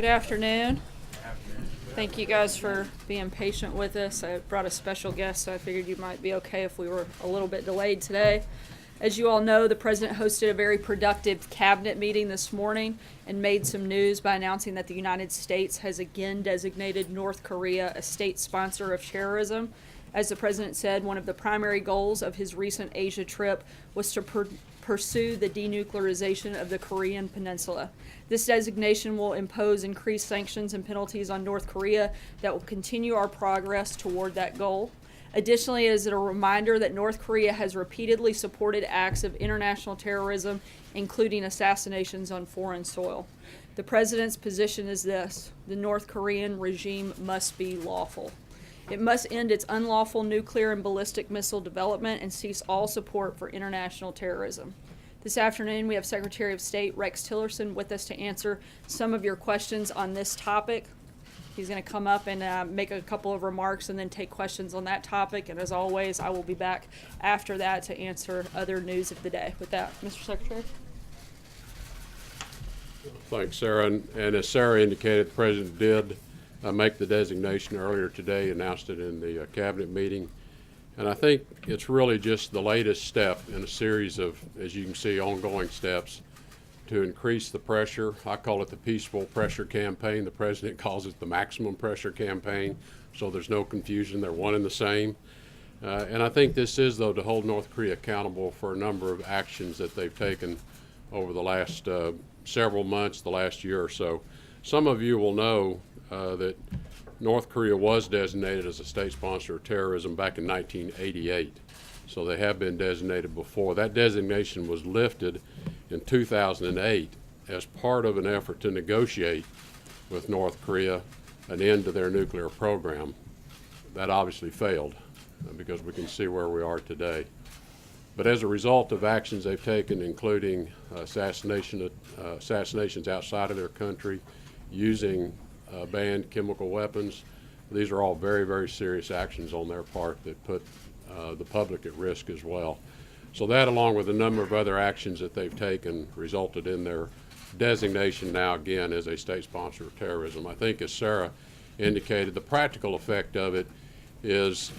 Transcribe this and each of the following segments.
Good afternoon. Thank you guys for being patient with us. I brought a special guest, so I figured you might be okay if we were a little bit delayed today. As you all know, the President hosted a very productive cabinet meeting this morning and made some news by announcing that the United States has again designated North Korea a state sponsor of terrorism. As the President said, one of the primary goals of his recent Asia trip was to pursue the denuclearization of the Korean Peninsula. This designation will impose increased sanctions and penalties on North Korea that will continue our progress toward that goal. Additionally, it is a reminder that North Korea has repeatedly supported acts of international terrorism, including assassinations on foreign soil. The President's position is this: the North Korean regime must be lawful. It must end its unlawful nuclear and ballistic missile development and cease all support for international terrorism. This afternoon, we have Secretary of State Rex Tillerson with us to answer some of your questions on this topic. He's going to come up and make a couple of remarks and then take questions on that topic. And as always, I will be back after that to answer other news of the day. With that, Mr. Secretary. Thanks, Sarah. And as Sarah indicated, the President did make the designation earlier today, announced it in the cabinet meeting. And I think it's really just the latest step in a series of, as you can see, ongoing steps to increase the pressure. I call it the peaceful pressure campaign. The President calls it the maximum pressure campaign, so there's no confusion. They're one and the same. And I think this is, though, to hold North Korea accountable for a number of actions that they've taken over the last several months, the last year or so. Some of you will know that North Korea was designated as a state sponsor of terrorism back in 1988. So they have been designated before. That designation was lifted in 2008 as part of an effort to negotiate with North Korea an end to their nuclear program. That obviously failed because we can see where we are today. But as a result of actions they've taken, including assassinations outside of their country, using banned chemical weapons, these are all very, very serious actions on their part that put the public at risk as well. So that, along with a number of other actions that they've taken, resulted in their designation now again as a state sponsor of terrorism. I think, as Sarah indicated, the practical effect of it is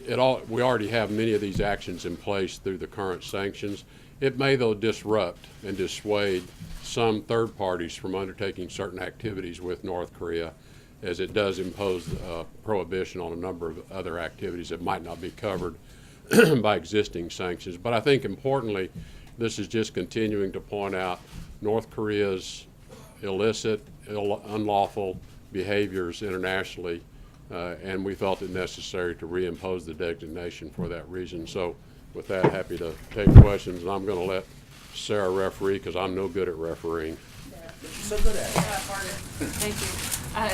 we already have many of these actions in place through the current sanctions. It may, though, disrupt and dissuade some third parties from undertaking certain activities with North Korea, as it does impose prohibition on a number of other activities that might not be covered by existing sanctions. But I think importantly, this is just continuing to point out North Korea's illicit, unlawful behaviors internationally, and we felt it necessary to reimpose the designation for that reason. So with that, happy to take questions, and I'm going to let Sarah referee because I'm no good at refereeing. So good at it. Thank you.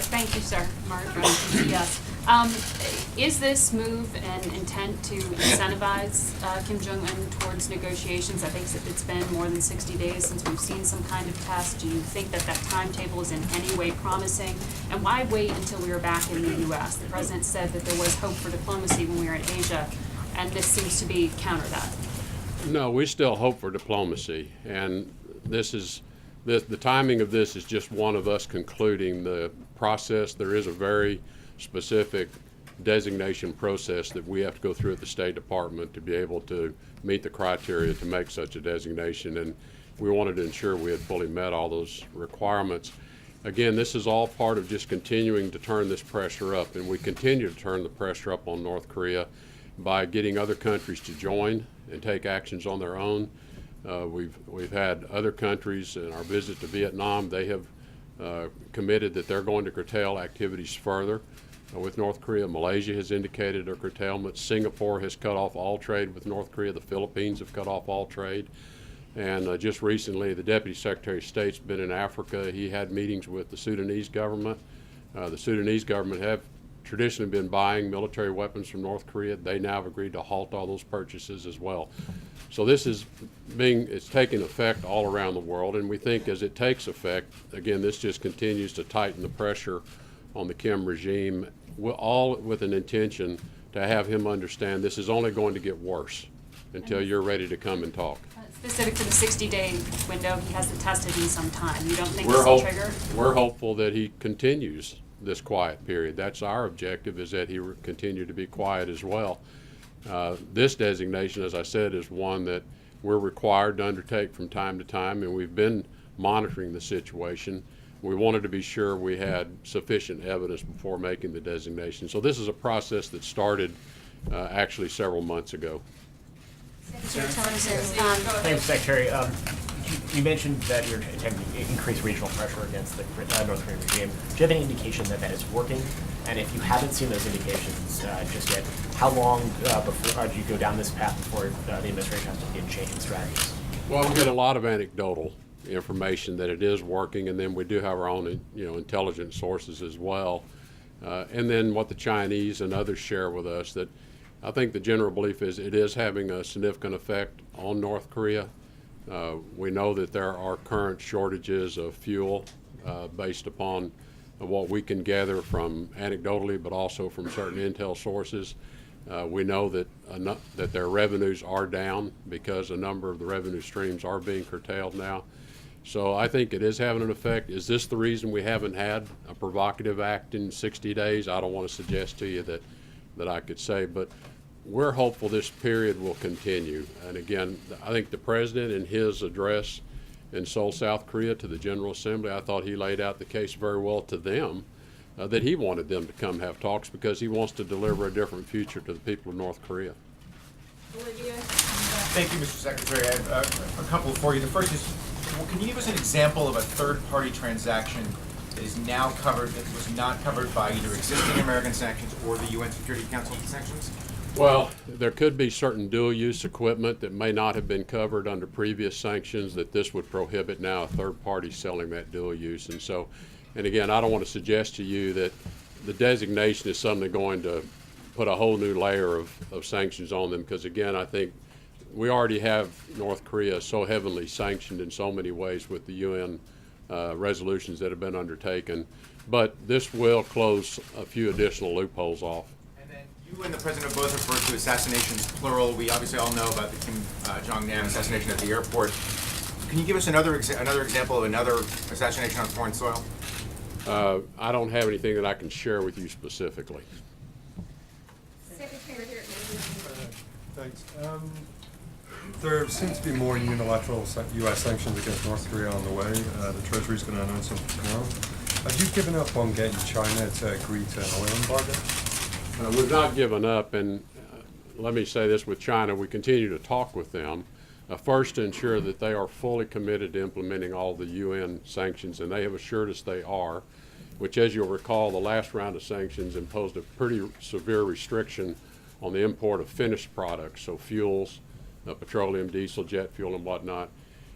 Thank you, sir. Margaret, yes. Is this move an intent to incentivize Kim Jong-un towards negotiations? I think it's been more than 60 days since we've seen some kind of test. Do you think that that timetable is in any way promising? And why wait until we were back in the U.S.? The President said that there was hope for diplomacy when we were in Asia, and this seems to be counter that. No, we still hope for diplomacy, and the timing of this is just one of us concluding the process. There is a very specific designation process that we have to go through at the State Department to be able to meet the criteria to make such a designation, and we wanted to ensure we had fully met all those requirements. Again, this is all part of just continuing to turn this pressure up, and we continue to turn the pressure up on North Korea by getting other countries to join and take actions on their own. We've had other countries in our visit to Vietnam. They have committed that they're going to curtail activities further with North Korea. Malaysia has indicated a curtailment. Singapore has cut off all trade with North Korea. The Philippines have cut off all trade. And just recently, the Deputy Secretary of State's been in Africa. He had meetings with the Sudanese government. The Sudanese government have traditionally been buying military weapons from North Korea. They now have agreed to halt all those purchases as well. So this is it's taking effect all around the world, and we think as it takes effect, again, this just continues to tighten the pressure on the Kim regime, all with an intention to have him understand this is only going to get worse. until you're ready to come and talk. Specific to the 60-day window, he hasn't tested in some time. You don't think We're this will trigger? We're hopeful that he continues this quiet period. That's our objective, is that he continue to be quiet as well. This designation, as I said, is one that we're required to undertake from time to time, and we've been monitoring the situation. We wanted to be sure we had sufficient evidence before making the designation. So this is a process that started actually several months ago. Thank you, Secretary. You mentioned that you're attempting to increase regional pressure against the North Korean regime. Do you have any indication that that is working? And if you haven't seen those indications just yet, how long before do you go down this path before the administration has to begin changing strategies? Well, we get a lot of anecdotal information that it is working, and then we do have our own, intelligence sources as well. And then what the Chinese and others share with us, that I think the general belief is it is having a significant effect on North Korea. We know that there are current shortages of fuel based upon what we can gather from anecdotally, but also from certain intel sources. We know that that their revenues are down because a number of the revenue streams are being curtailed now. So I think it is having an effect. Is this the reason we haven't had a provocative act in 60 days? I don't want to suggest to you that I could say, but we're hopeful this period will continue. And again, I think the president in his address in Seoul, South Korea to the General Assembly, I thought he laid out the case very well to them, that he wanted them to come have talks because he wants to deliver a different future to the people of North Korea. Olivia? Thank you, Mr. Secretary. I have a couple for you. The first is, can you give us an example of a third-party transaction that is now covered, that was not covered by either existing American sanctions or the UN Security Council sanctions? Well, there could be certain dual-use equipment that may not have been covered under previous sanctions that this would prohibit now a third party selling that dual use. And so, and again, I don't want to suggest to you that the designation is suddenly going to put a whole new layer of sanctions on them, because again, I think we already have North Korea so heavily sanctioned in so many ways with the UN resolutions that have been undertaken. But this will close a few additional loopholes off. You and the president both referred to assassinations, plural. We obviously all know about the Kim Jong-nam assassination at the airport. Can you give us another example of another assassination on foreign soil? I don't have anything that I can share with you specifically. Secretary. Thanks. There seems to be more unilateral U.S. sanctions against North Korea on the way. The Treasury is going to announce them tomorrow. Have you given up on getting China to agree to an oil embargo? We've not given up, and let me say this with China, we continue to talk with them, first to ensure that they are fully committed to implementing all the UN sanctions, and they have assured us they are, which, as you'll recall, the last round of sanctions imposed a pretty severe restriction on the import of finished products, so fuels, petroleum, diesel, jet fuel, and whatnot.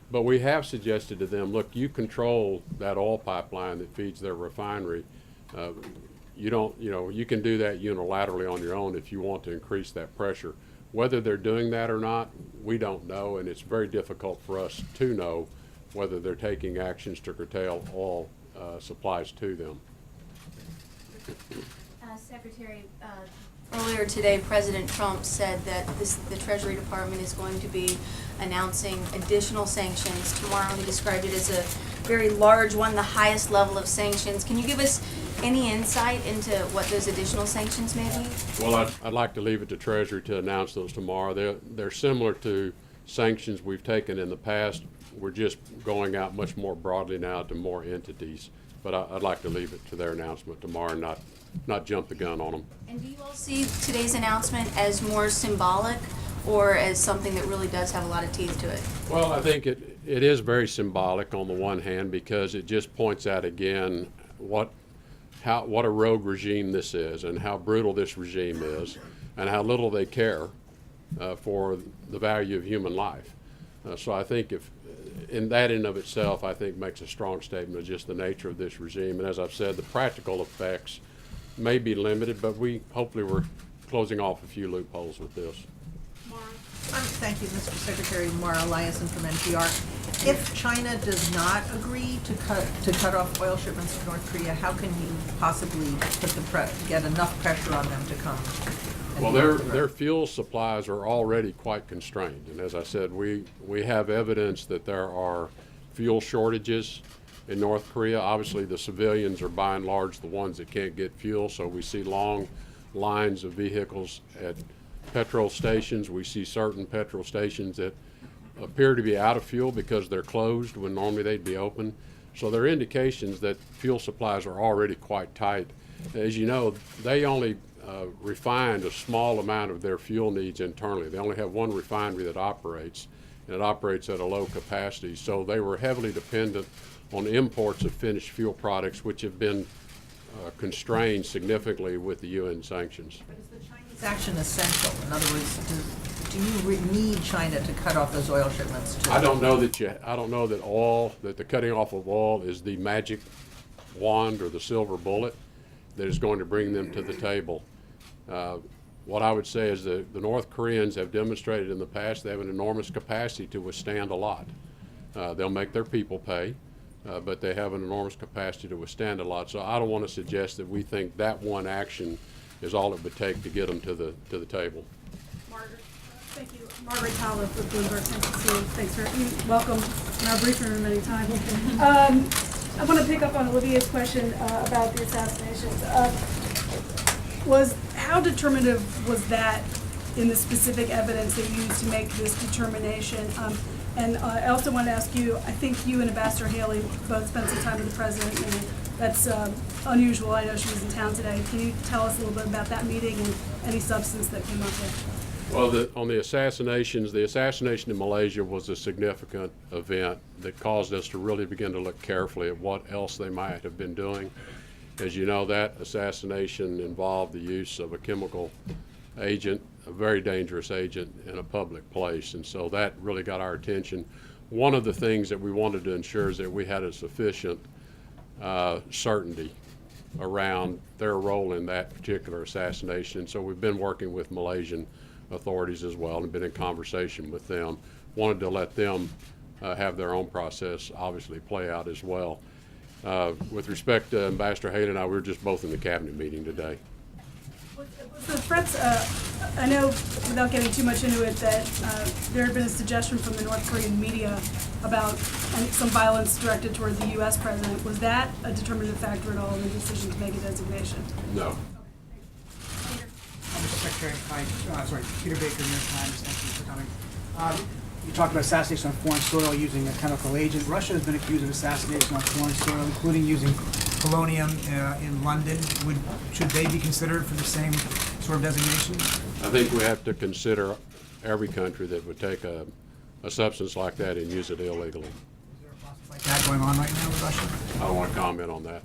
But we have suggested to them, look, you control that oil pipeline that feeds their refinery. You can do that unilaterally on your own if you want to increase that pressure. Whether they're doing that or not, we don't know, and it's very difficult for us to know whether they're taking actions to curtail oil supplies to them. Secretary, earlier today, President Trump said that the Treasury Department is going to be announcing additional sanctions tomorrow. He described it as a very large one, the highest level of sanctions. Can you give us any insight into what those additional sanctions may be? Well, I'd like to leave it to Treasury to announce those tomorrow. They're similar to sanctions we've taken in the past. We're just going out much more broadly now to more entities. But I'd like to leave it to their announcement tomorrow and not jump the gun on them. And do you all see today's announcement as more symbolic or as something that really does have a lot of teeth to it? Well, I think it is very symbolic on the one hand, because it just points out again what a rogue regime this is and how brutal this regime is and how little they care for the value of human life. So I think in that in of itself, I think makes a strong statement of just the nature of this regime. And as I've said, the practical effects may be limited, but hopefully we're closing off a few loopholes with this. Thank you, Mr. Secretary. Maura Eliason from NPR. If China does not agree to cut off oil shipments to North Korea, how can you possibly get enough pressure on them to come? Well, their fuel supplies are already quite constrained, and as I said, we have evidence that there are fuel shortages in North Korea. Obviously, the civilians are by and large the ones that can't get fuel, so we see long lines of vehicles at petrol stations. We see certain petrol stations that appear to be out of fuel because they're closed when normally they'd be open. So there are indications that fuel supplies are already quite tight. As you know, they only refined a small amount of their fuel needs internally. They only have one refinery that operates, and it operates at a low capacity. So they were heavily dependent on imports of finished fuel products, which have been constrained significantly with the UN sanctions. But is the Chinese action essential? In other words, do you need China to cut off those oil shipments too? I don't know that the cutting off of oil is the magic wand or the silver bullet that is going to bring them to the table. What I would say is that the North Koreans have demonstrated in the past they have an enormous capacity to withstand a lot. They'll make their people pay, but they have an enormous capacity to withstand a lot. So I don't want to suggest that we think that one action is all it would take to get them to the table. Margaret. Thank you. Margaret Talbot with Bloomberg NBC. Thanks for welcome in our briefing room anytime. I want to pick up on Olivier's question about the assassinations. How determinative was that in the specific evidence they used to make this determination? And I also want to ask you, I think you and Ambassador Haley both spent some time with the president, and that's unusual. I know she was in town today. Can you tell us a little bit about that meeting and any substance that came up there? Well, on the assassinations, the assassination in Malaysia was a significant event that caused us to really begin to look carefully at what else they might have been doing. As you know, that assassination involved the use of a chemical agent, a very dangerous agent, in a public place, and so that really got our attention. One of the things that we wanted to ensure is that we had a sufficient certainty around their role in that particular assassination, so we've been working with Malaysian authorities as well and been in conversation with them. Wanted to let them have their own process obviously play out as well. With respect to Ambassador Haley and I, we were just both in the cabinet meeting today. Was the threats, I know without getting too much into it, that there had been a suggestion from the North Korean media about some violence directed toward the U.S. president. Was that a determinative factor at all in the decision to make a designation? No. Mr. Secretary, Peter Baker, New York Times. Thank you for coming. You talked about assassination on foreign soil using a chemical agent. Russia has been accused of assassination on foreign soil, including using polonium in London. Should they be considered for the same sort of designation? I think we have to consider every country that would take a substance like that and use it illegally. Is there a process like that going on right now with Russia? I don't want to comment on that.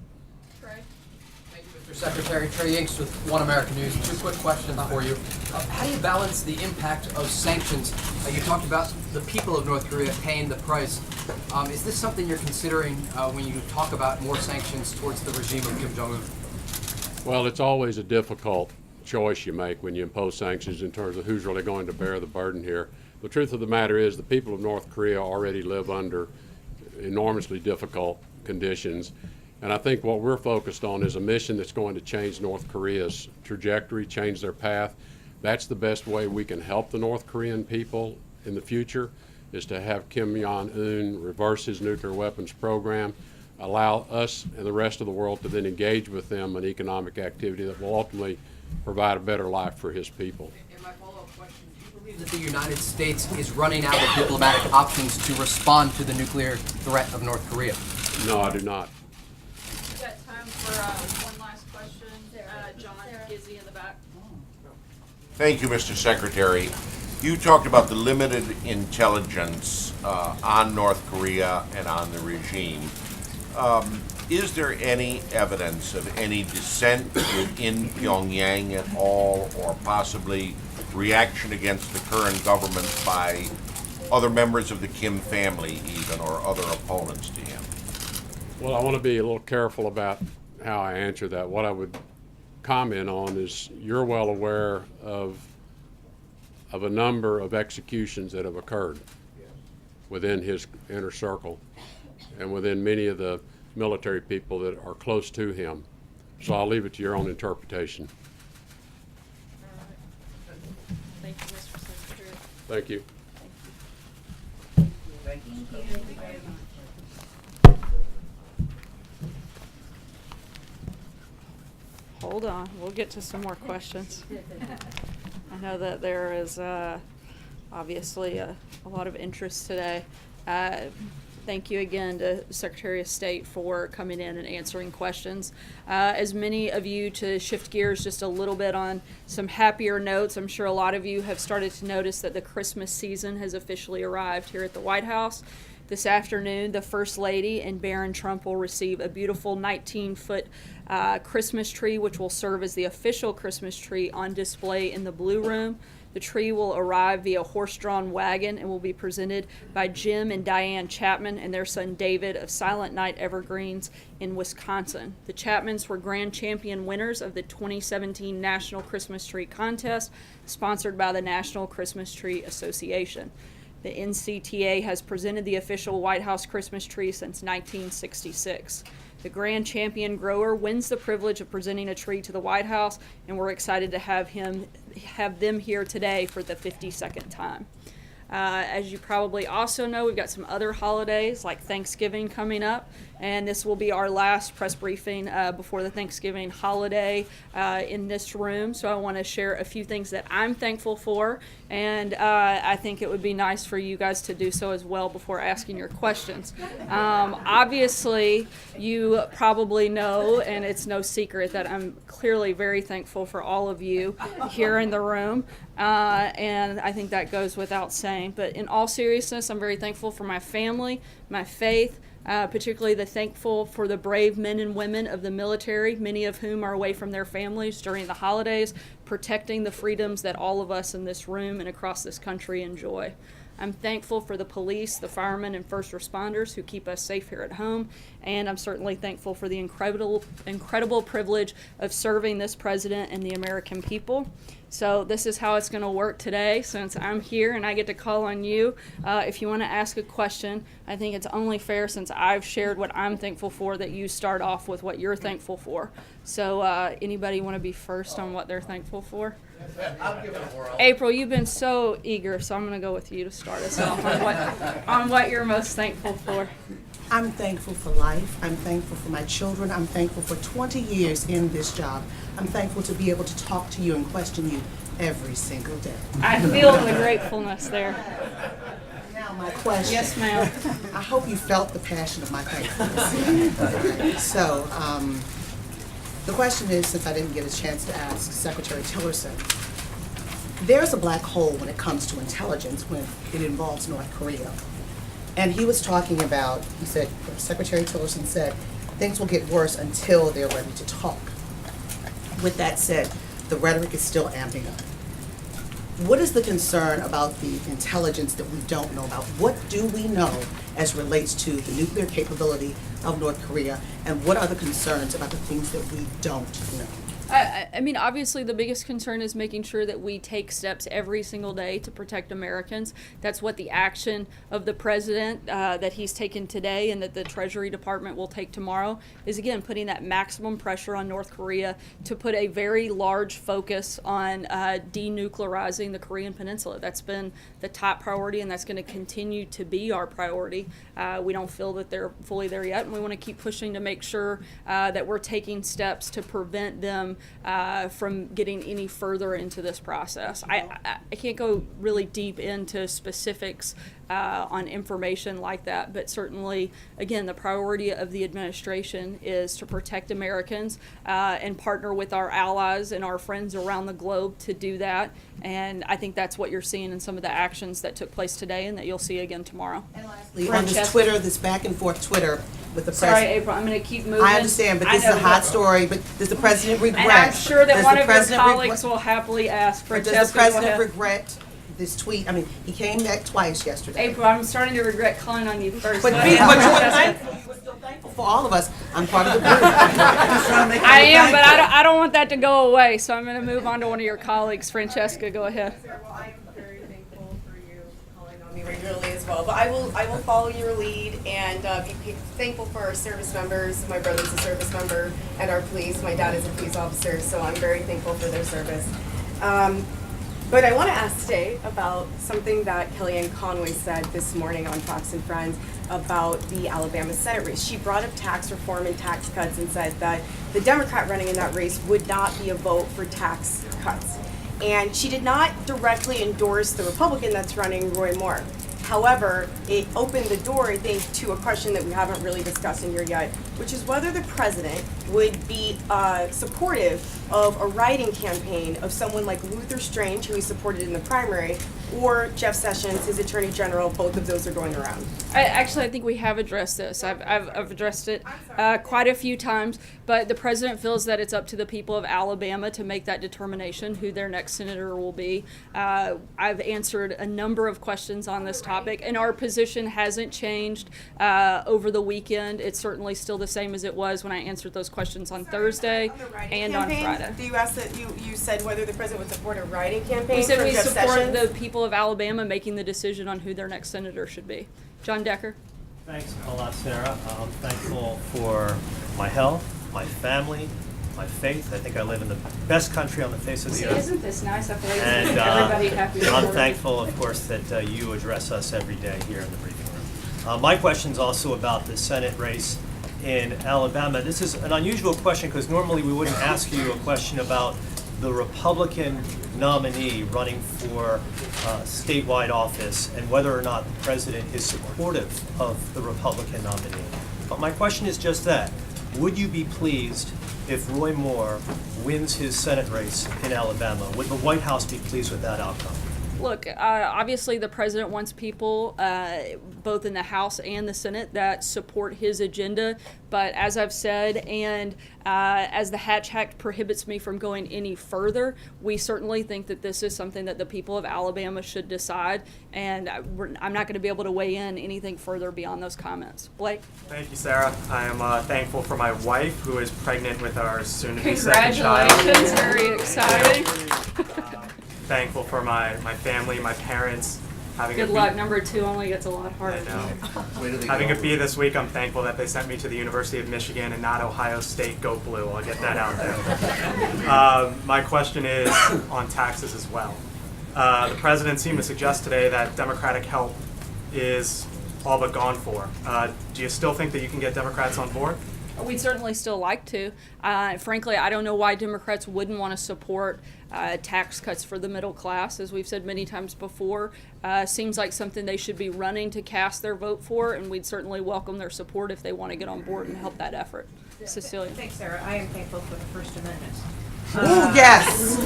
Thank you, Mr. Secretary. Trey Yanks with One American News. Two quick questions for you. How do you balance the impact of sanctions? You talked about the people of North Korea paying the price. Is this something you're considering when you talk about more sanctions towards the regime of Kim Jong-un? Well, it's always a difficult choice you make when you impose sanctions in terms of who's really going to bear the burden here. The truth of the matter is the people of North Korea already live under enormously difficult conditions. And I think what we're focused on is a mission that's going to change North Korea's trajectory, change their path. That's the best way we can help the North Korean people in the future, is to have Kim Jong-un reverse his nuclear weapons program, allow us and the rest of the world to then engage with them in economic activity that will ultimately provide a better life for his people. And my follow-up question, do you believe that the United States is running out of diplomatic options to respond to the nuclear threat of North Korea? No, I do not. We've got time for one last question. John Gizzy in the back. Thank you, Mr. Secretary. You talked about the limited intelligence on North Korea and on the regime. Is there any evidence of any dissent within Pyongyang at all, or possibly reaction against the current government by other members of the Kim family even, or other opponents to him? Well, I want to be a little careful about how I answer that. What I would comment on is you're well aware of a number of executions that have occurred within his inner circle and within many of the military people that are close to him. So I'll leave it to your own interpretation. Thank you. Hold on, we'll get to some more questions. I know that there is obviously a lot of interest today. Thank you again to Secretary of State for coming in and answering questions. As many of you, to shift gears just a little bit on some happier notes, I'm sure a lot of you have started to notice that the Christmas season has officially arrived here at the White House. This afternoon, the First Lady and Barron Trump will receive a beautiful 19-foot Christmas tree, which will serve as the official Christmas tree on display in the Blue Room. The tree will arrive via horse-drawn wagon and will be presented by Jim and Diane Chapman and their son David of Silent Night Evergreens in Wisconsin. The Chapmans were grand champion winners of the 2017 National Christmas Tree Contest, sponsored by the National Christmas Tree Association. The NCTA has presented the official White House Christmas tree since 1966. The grand champion grower wins the privilege of presenting a tree to the White House, and we're excited to have them here today for the 52nd time. As you probably also know, we've got some other holidays like Thanksgiving coming up, and this will be our last press briefing before the Thanksgiving holiday in this room. So I want to share a few things that I'm thankful for, and I think it would be nice for you guys to do so as well before asking your questions. Obviously, you probably know, and it's no secret, that I'm clearly very thankful for all of you here in the room. And I think that goes without saying. But in all seriousness, I'm very thankful for my family, my faith, particularly thankful for the brave men and women of the military, many of whom are away from their families during the holidays, protecting the freedoms that all of us in this room and across this country enjoy. I'm thankful for the police, the firemen, and first responders who keep us safe here at home, and I'm certainly thankful for the incredible privilege of serving this president and the American people. So this is how it's going to work today, since I'm here and I get to call on you. If you want to ask a question, I think it's only fair, since I've shared what I'm thankful for, that you start off with what you're thankful for. So anybody want to be first on what they're thankful for? I'll give it a whirl. April, you've been so eager, so I'm going to go with you to start us off on what you're most thankful for. I'm thankful for life. I'm thankful for my children. I'm thankful for 20 years in this job. I'm thankful to be able to talk to you and question you every single day. I feel the gratefulness there. Now my question. Yes, ma'am. I hope you felt the passion of my thankfulness. So, the question is, since I didn't get a chance to ask Secretary Tillerson, there's a black hole when it comes to intelligence when it involves North Korea. And he was talking about, he said, Secretary Tillerson said, things will get worse until they're ready to talk. With that said, the rhetoric is still amping up. What is the concern about the intelligence that we don't know about? What do we know as relates to the nuclear capability of North Korea? And what are the concerns about the things that we don't know? I mean, obviously the biggest concern is making sure that we take steps every single day to protect Americans. That's what the action of the president that he's taken today and that the Treasury Department will take tomorrow is, again, putting that maximum pressure on North Korea to put a very large focus on denuclearizing the Korean Peninsula. That's been the top priority, and that's going to continue to be our priority. We don't feel that they're fully there yet, and we want to keep pushing to make sure that we're taking steps to prevent them from getting any further into this process. I can't go really deep into specifics on information like that, but certainly, again, the priority of the administration is to protect Americans and partner with our allies and our friends around the globe to do that. And I think that's what you're seeing in some of the actions that took place today and that you'll see again tomorrow. And lastly, on this Twitter, this back and forth Twitter with the president. Sorry, April, I'm going to keep moving. I understand, but this is a hot story. But does the president regret? And I'm sure that one of your colleagues will happily ask for. Does the president regret this tweet? I mean, he came back twice yesterday. April, I'm starting to regret calling on you first. But you were still thankful for all of us. I'm part of the group. I am, but I don't want that to go away. So I'm going to move on to one of your colleagues. Francesca, go ahead. Well, I'm very thankful for you calling on me regularly as well. But I will follow your lead and be thankful for our service members. My brother's a service member, and our police. My dad is a police officer, so I'm very thankful for their service. But I want to ask today about something that Kellyanne Conway said this morning on Fox and Friends about the Alabama Senate race. She brought up tax reform and tax cuts and said that the Democrat running in that race would not be a vote for tax cuts. And she did not directly endorse the Republican that's running, Roy Moore. However, it opened the door, I think, to a question that we haven't really discussed in here yet, which is whether the president would be supportive of a write-in campaign of someone like Luther Strange, who he supported in the primary, or Jeff Sessions, his attorney general. Both of those are going around. I think we have addressed this. I've addressed it quite a few times, but the president feels that it's up to the people of Alabama to make that determination who their next senator will be. I've answered a number of questions on this topic, and our position hasn't changed over the weekend. It's certainly still the same as it was when I answered those questions on Thursday and on Friday. Do you ask that you said whether the president would support a writing campaign? We said from we Jeff support Sessions? the people of Alabama making the decision on who their next senator should be. John Decker. Thanks a lot, Sarah. I'm thankful for my health, my family, my faith. I think I live in the best country on the face of the earth. Isn't this nice? I feel like And everybody happy. I'm thankful, of course, that you address us every day here in the briefing room. My question's also about the Senate race in Alabama. This is an unusual question because normally we wouldn't ask you a question about the Republican nominee running for statewide office and whether or not the president is supportive of the Republican nominee. But my question is just that. Would you be pleased if Roy Moore wins his Senate race in Alabama? Would the White House be pleased with that outcome? Look, obviously the president wants people, both in the House and the Senate, that support his agenda. But as I've said, and as the Hatch Act prohibits me from going any further, we certainly think that this is something that the people of Alabama should decide. And I'm not going to be able to weigh in anything further beyond those comments. Blake? Thank you, Sarah. I am thankful for my wife, who is pregnant with our soon-to-be second child. Congratulations, very exciting. Thankful for my family, my parents. Good luck. Number 2 only gets a lot harder. I know. Having a bee this week, I'm thankful that they sent me to the University of Michigan and not Ohio State. Go Blue. I'll get that out there. My question is on taxes as well. The president seemed to suggest today that Democratic help is all but gone for. Do you still think that you can get Democrats on board? We'd certainly still like to. Frankly, I don't know why Democrats wouldn't want to support tax cuts for the middle class. As we've said many times before, seems like something they should be running to cast their vote for, and we'd certainly welcome their support if they want to get on board and help that effort. Cecilia. Thanks, Sarah. I am thankful for the First Amendment. Oh, yes.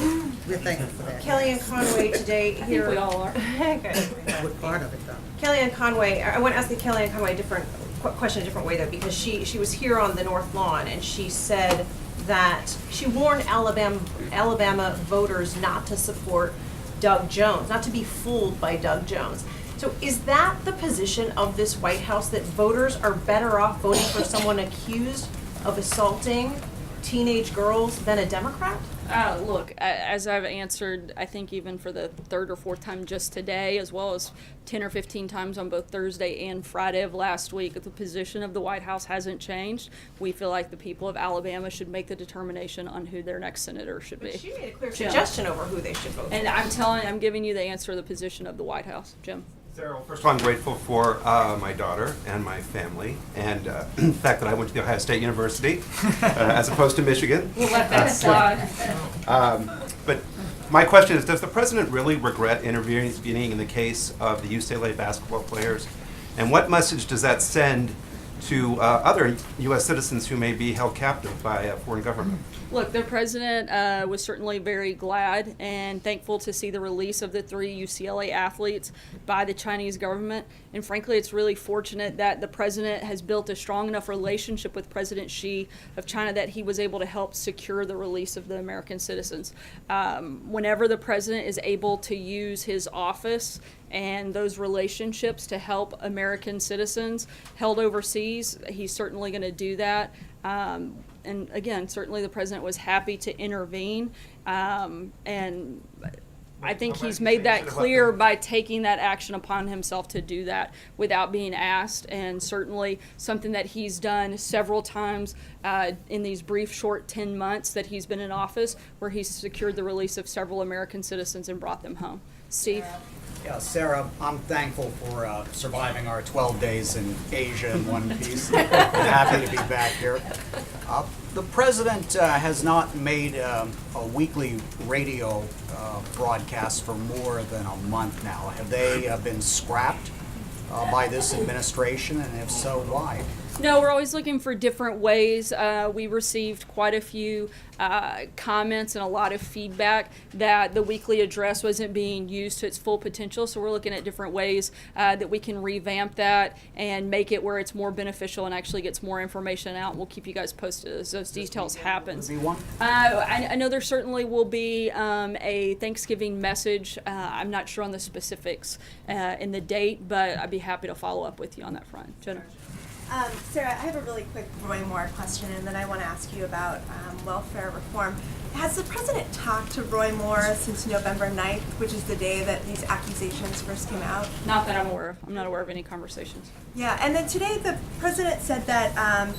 We're thankful for that. Kellyanne Conway today I here. think we all are. What part of it, though? Kellyanne Conway, I want to ask the Kellyanne Conway a different question a different way, though, because she was here on the North Lawn and she said that she warned Alabama voters not to support Doug Jones, not to be fooled by Doug Jones. So is that the position of this White House, that voters are better off voting for someone accused of assaulting teenage girls than a Democrat? Look, as I've answered, I think even for the 3rd or 4th time just today, as well as 10 or 15 times on both Thursday and Friday of last week, the position of the White House hasn't changed. We feel like the people of Alabama should make the determination on who their next senator should be. But she made a clear suggestion over who they should vote for. And I'm giving you the answer to the position of the White House. Jim? Sarah, first of all, I'm grateful for my daughter and my family, and the fact that I went to the Ohio State University as opposed to Michigan. We'll let that slide. But my question is, does the president really regret intervening in the case of the UCLA basketball players? And what message does that send to other U.S. citizens who may be held captive by a foreign government? Look, the president was certainly very glad and thankful to see the release of the 3 UCLA athletes by the Chinese government. And frankly, it's really fortunate that the president has built a strong enough relationship with President Xi of China that he was able to help secure the release of the American citizens. Whenever the president is able to use his office and those relationships to help American citizens held overseas, he's certainly going to do that. And again, certainly the president was happy to intervene. And I think he's made that clear by taking that action upon himself to do that without being asked, and certainly something that he's done several times in these brief, short 10 months that he's been in office, where he's secured the release of several American citizens and brought them home. Steve? Yeah, Sarah, I'm thankful for surviving our 12 days in Asia in one piece. I'm happy to be back here. The president has not made a weekly radio broadcast for more than a month now. Have they been scrapped by this administration, and if so, why? No, we're always looking for different ways. We received quite a few comments and a lot of feedback that the weekly address wasn't being used to its full potential. So we're looking at different ways that we can revamp that and make it where it's more beneficial and actually gets more information out. We'll keep you guys posted as those details happen. I know there certainly will be a Thanksgiving message. I'm not sure on the specifics in the date, but I'd be happy to follow up with you on that front. Jenna? Sarah, I have a really quick Roy Moore question, and then I want to ask you about welfare reform. Has the president talked to Roy Moore since November 9th, which is the day that these accusations first came out? Not that I'm aware of. I'm not aware of any conversations. Yeah, and then today the president said that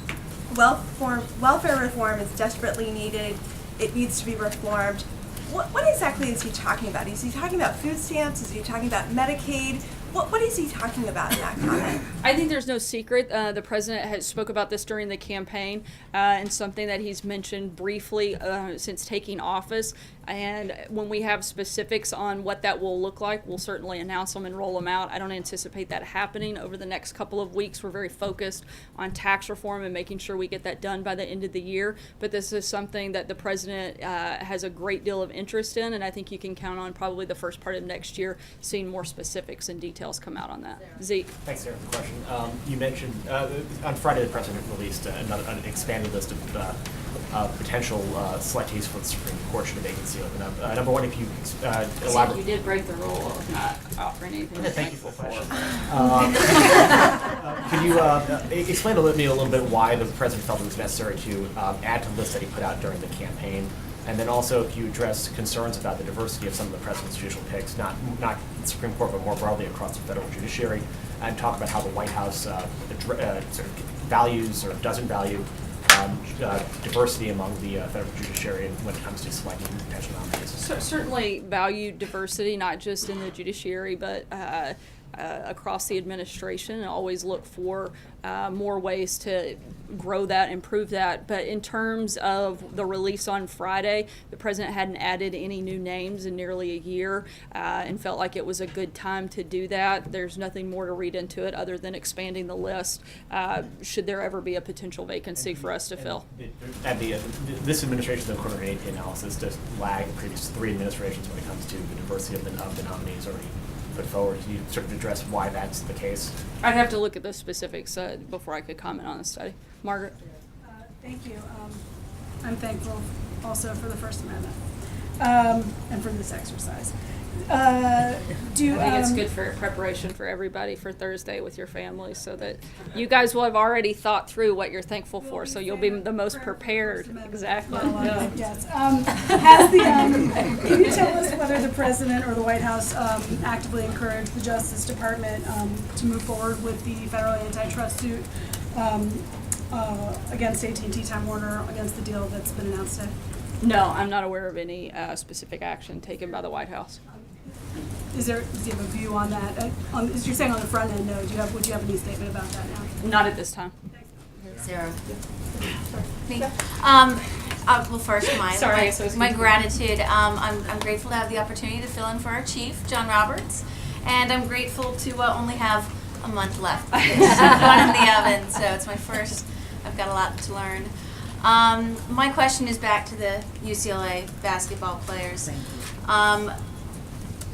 welfare reform is desperately needed. It needs to be reformed. What exactly is he talking about? Is he talking about food stamps? Is he talking about Medicaid? What is he talking about in that comment? I think there's no secret. The president has spoke about this during the campaign and something that he's mentioned briefly since taking office. And when we have specifics on what that will look like, we'll certainly announce them and roll them out. I don't anticipate that happening over the next couple of weeks. We're very focused on tax reform and making sure we get that done by the end of the year. But this is something that the president has a great deal of interest in, and I think you can count on probably the first part of next year seeing more specifics and details come out on that. Zeke? Thanks, Sarah, for the question. You mentioned on Friday the president released an expanded list of potential selectees for the Supreme Court should a vacancy open up. Number one, if you elaborate. You did break the rule of not offering anything. Thank you for the question. Could you explain to me a little bit why the president felt it was necessary to add to the list that he put out during the campaign? And then also, if you address concerns about the diversity of some of the president's judicial picks, not the Supreme Court, but more broadly across the federal judiciary, and talk about how the White House sort of values or doesn't value diversity among the federal judiciary when it comes to selecting potential nominees. Certainly value diversity, not just in the judiciary, but across the administration, and always look for more ways to grow that, improve that. But in terms of the release on Friday, the president hadn't added any new names in nearly a year and felt like it was a good time to do that. There's nothing more to read into it other than expanding the list should there ever be a potential vacancy for us to fill. This administration, according to AP analysis, does lag the previous 3 administrations when it comes to the diversity of the nominees already put forward. Can you sort of address why that's the case? I'd have to look at the specifics before I could comment on the study. Margaret? Thank you. I'm thankful also for the First Amendment and for this exercise. I think it's good for preparation for everybody for Thursday with your families, so that you guys will have already thought through what you're thankful for, so you'll be the most prepared. Exactly. Yes. Can you tell us whether the president or the White House actively encouraged the Justice Department to move forward with the federal antitrust suit against AT&T Time Warner against the deal that's been announced today? No, I'm not aware of any specific action taken by the White House. Does he have a view on that? You're saying on the front end, no. Would you have any statement about that now? Not at this time. Sarah. Me. Well, first, my gratitude. I'm grateful to have the opportunity to fill in for our chief, John Roberts, and I'm grateful to only have a month left. One in the oven, so it's my first. I've got a lot to learn. My question is back to the UCLA basketball players.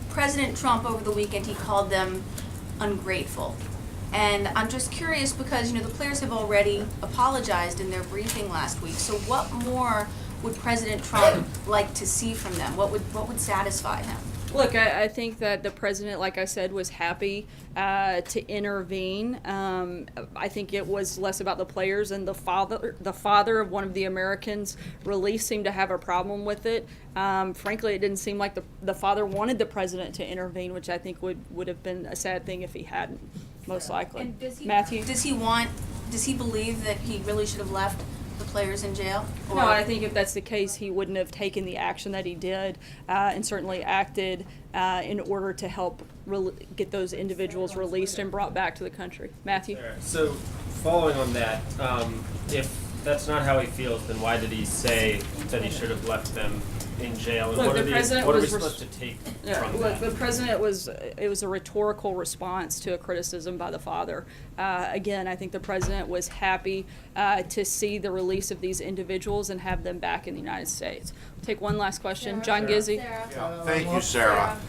President Trump over the weekend, he called them ungrateful. And I'm just curious because, the players have already apologized in their briefing last week. So what more would President Trump like to see from them? What would satisfy him? Look, I think that the president, like I said, was happy to intervene. I think it was less about the players, and the father of one of the Americans released seemed to have a problem with it. Frankly, it didn't seem like the father wanted the president to intervene, which I think would have been a sad thing if he hadn't, most likely. And Matthew? Does he believe that he really should have left the players in jail? No, I think if that's the case, he wouldn't have taken the action that he did, and certainly acted in order to help get those individuals released and brought back to the country. Matthew? So, following on that, if that's not how he feels, then why did he say that he should have left them in jail? And Look, what the are president what are we was supposed to take from Look, that? the president it was a rhetorical response to a criticism by the father. Again, I think the president was happy to see the release of these individuals and have them back in the United States. We'll take one last question. John Gizzi. Thank you, Sarah.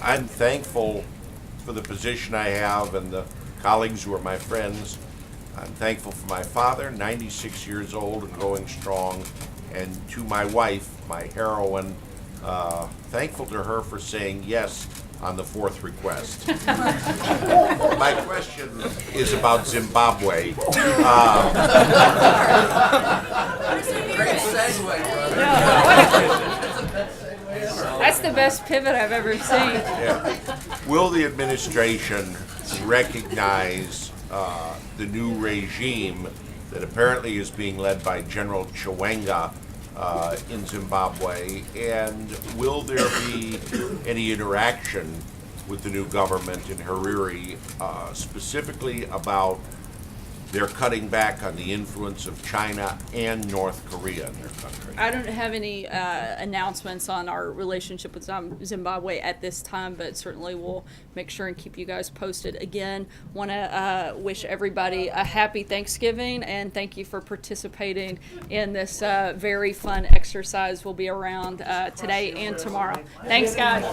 I'm thankful for the position I have and the colleagues who are my friends. I'm thankful for my father, 96 years old and going strong, and to my wife, my heroine, thankful to her for saying yes on the fourth request. My question is about Zimbabwe. Great segue, brother. That's the best pivot I've ever seen. Yeah. Will the administration recognize the new regime that apparently is being led by General Chiwenga in Zimbabwe, and will there be any interaction with the new government in Harare, specifically about their cutting back on the influence of China and North Korea in their country? I don't have any announcements on our relationship with Zimbabwe at this time, but certainly we'll make sure and keep you guys posted. Again, want to wish everybody a happy Thanksgiving, and thank you for participating in this very fun exercise. We'll be around today and tomorrow. Thanks, guys.